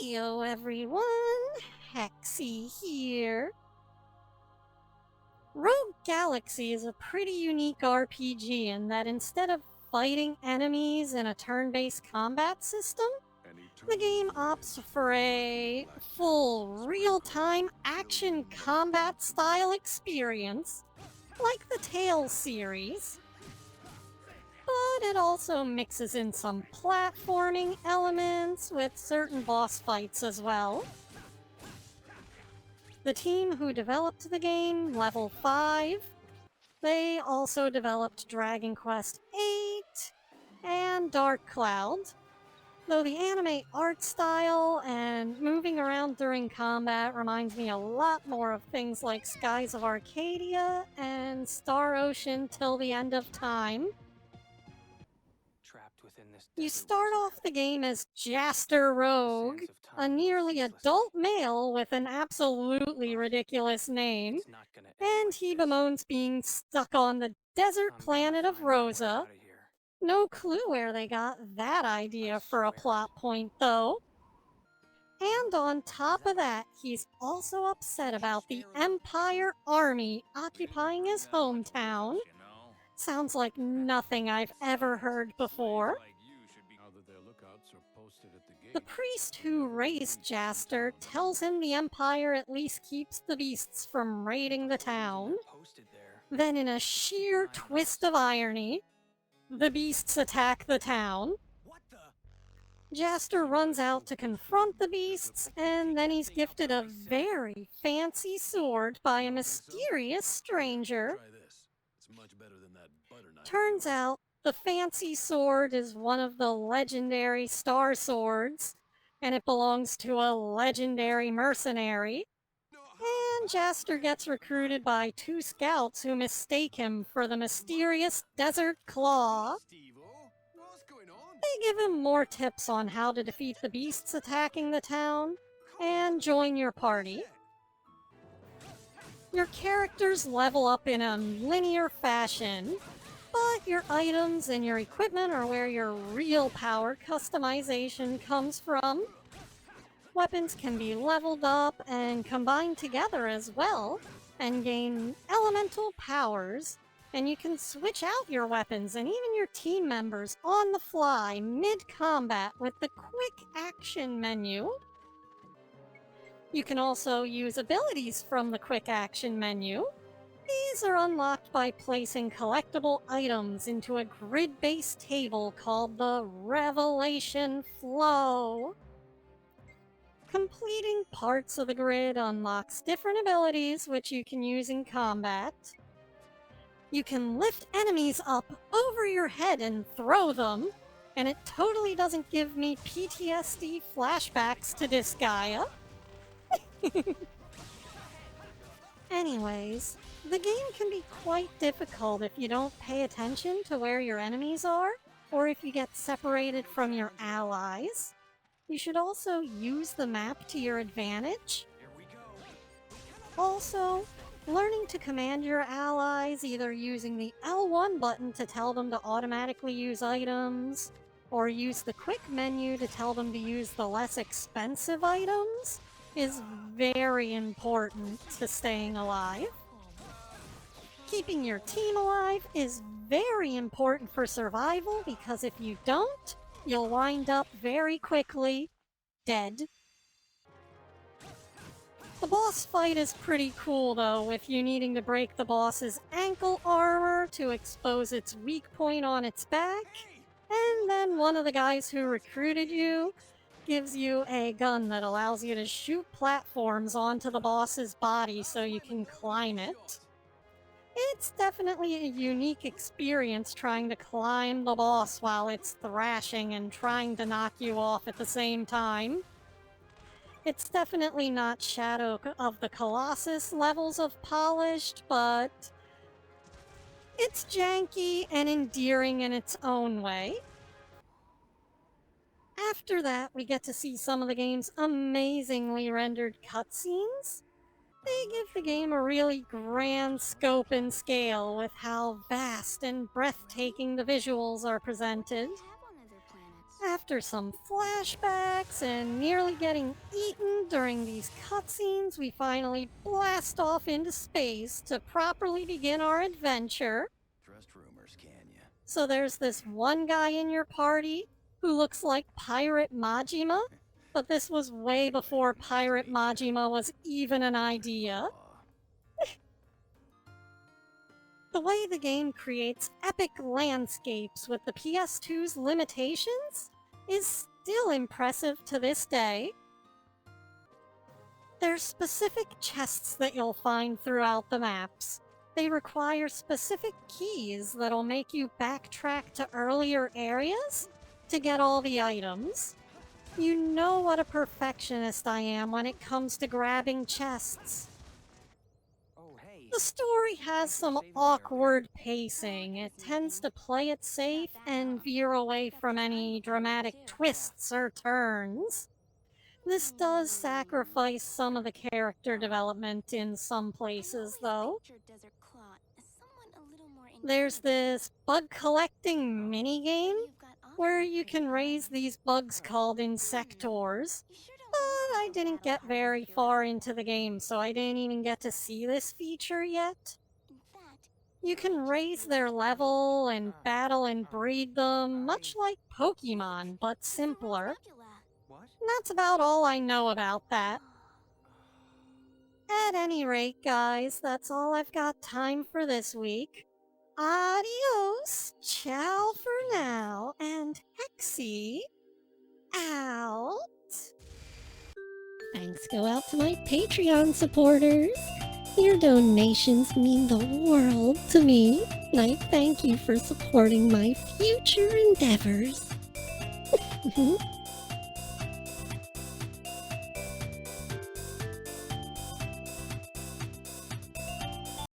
Heyo everyone, Hexi here. Rogue Galaxy is a pretty unique RPG in that instead of fighting enemies in a turn-based combat system, the game opts for a full real-time action combat style experience, like the Tales series. But it also mixes in some platforming elements with certain boss fights as well. The team who developed the game, Level 5, they also developed Dragon Quest VIII and Dark Cloud, though the anime art style and moving around during combat reminds me a lot more of things like Skies of Arcadia and Star Ocean Till the End of Time. You start off the game as Jaster Rogue, a nearly adult male with an absolutely ridiculous name, and he bemoans being stuck on the desert planet of Rosa. No clue where they got that idea for a plot point, though. And on top of that, he's also upset about the Empire Army occupying his hometown. Sounds like nothing I've ever heard before. The priest who raised Jaster tells him the Empire at least keeps the beasts from raiding the town. Then in a sheer twist of irony, the beasts attack the town. Jaster runs out to confront the beasts, and then he's gifted a very fancy sword by a mysterious stranger. Turns out, the fancy sword is one of the legendary star swords, and it belongs to a legendary mercenary. And Jaster gets recruited by two scouts who mistake him for the mysterious Desert Claw. They give him more tips on how to defeat the beasts attacking the town, and join your party. Your characters level up in a linear fashion, but your items and your equipment are where your real power customization comes from. Weapons can be leveled up and combined together as well, and gain elemental powers, and you can switch out your weapons and even your team members on the fly mid-combat with the quick action menu. You can also use abilities from the quick action menu. These are unlocked by placing collectible items into a grid-based table called the Revelation Flow. Completing parts of the grid unlocks different abilities which you can use in combat. You can lift enemies up over your head and throw them, and it totally doesn't give me PTSD flashbacks to Disgaea. Anyways, the game can be quite difficult if you don't pay attention to where your enemies are, or if you get separated from your allies. You should also use the map to your advantage. Also, learning to command your allies, either using the L1 button to tell them to automatically use items, or use the quick menu to tell them to use the less expensive items, is very important to staying alive. Keeping your team alive is very important for survival, because if you don't, you'll wind up very quickly dead. The boss fight is pretty cool though, with you needing to break the boss's ankle armor to expose its weak point on its back, and then one of the guys who recruited you gives you a gun that allows you to shoot platforms onto the boss's body so you can climb it. It's definitely a unique experience trying to climb the boss while it's thrashing and trying to knock you off at the same time. It's definitely not Shadow of the Colossus levels of polished, but it's janky and endearing in its own way. After that, we get to see some of the game's amazingly rendered cutscenes. They give the game a really grand scope and scale with how vast and breathtaking the visuals are presented. After some flashbacks and nearly getting eaten during these cutscenes, we finally blast off into space to properly begin our adventure. Trust rumors, can ya? So there's this one guy in your party who looks like Pirate Majima, but this was way before Pirate Majima was even an idea. The way the game creates epic landscapes with the PS2's limitations is still impressive to this day. There's specific chests that you'll find throughout the maps. They require specific keys that'll make you backtrack to earlier areas to get all the items. You know what a perfectionist I am when it comes to grabbing chests. The story has some awkward pacing. It tends to play it safe and veer away from any dramatic twists or turns. This does sacrifice some of the character development in some places, though. There's this bug collecting minigame where you can raise these bugs called insectors. But I didn't get very far into the game, so I didn't even get to see this feature yet. You can raise their level and battle and breed them, much like Pokemon, but simpler. That's about all I know about that. At any rate, guys, that's all I've got time for this week. Adios, ciao for now, and Hexi out. Thanks go out to my Patreon supporters. Your donations mean the world to me, and I thank you for supporting my future endeavors.